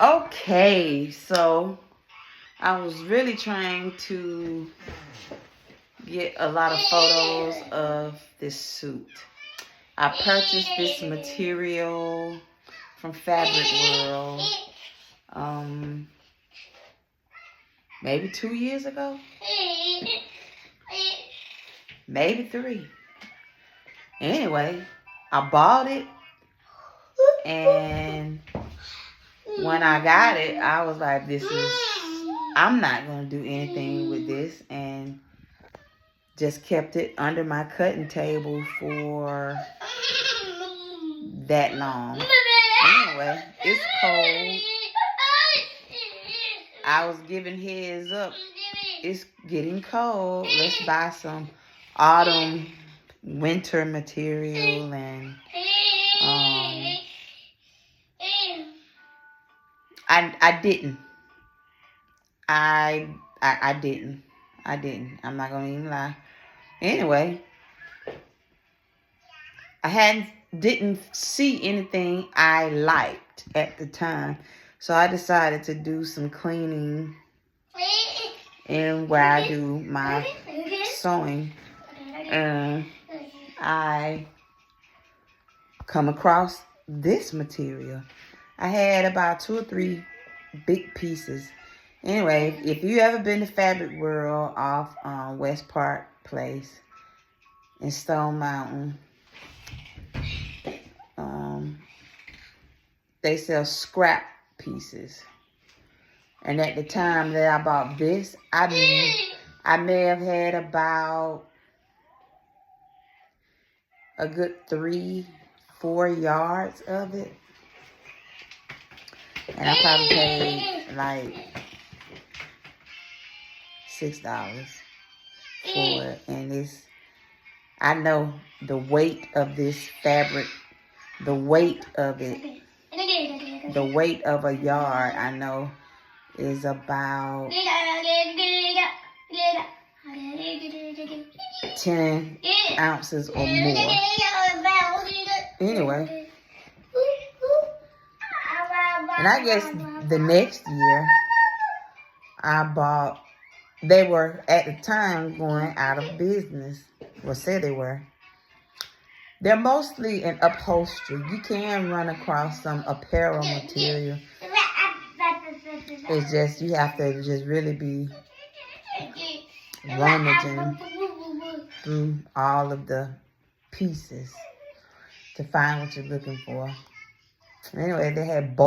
Okay, so I was really trying to get a lot of photos of this suit. I purchased this material from Fabric World maybe 2 years ago, maybe 3. Anyway, I bought it, and when I got it, I was like, I'm not going to do anything with this, and just kept it under my cutting table for that long. Anyway, it's cold. I was giving heads up. It's getting cold. Let's buy some autumn, winter material, and I didn't. I didn't. I'm not gonna even lie. Anyway, I didn't see anything I liked at the time, so I decided to do some cleaning and where I do my sewing, and I come across this material. I had about 2 or 3 big pieces. Anyway, if you ever been to Fabric World off West Park Place in Stone Mountain, they sell scrap pieces. And at the time that I bought this, I may have had about a good 3-4 yards of it. And I probably paid like $6 for it. And I know the weight of this fabric, the weight of it, the weight of a yard, I know is about 10 ounces or more. Anyway, and I guess the next year I bought, they were at the time going out of business. Well, said they were. They're mostly in upholstery. You can run across some apparel material. It's just, you have to just really be rummaging through all of the pieces to find what you're looking for. Anyway, they had both.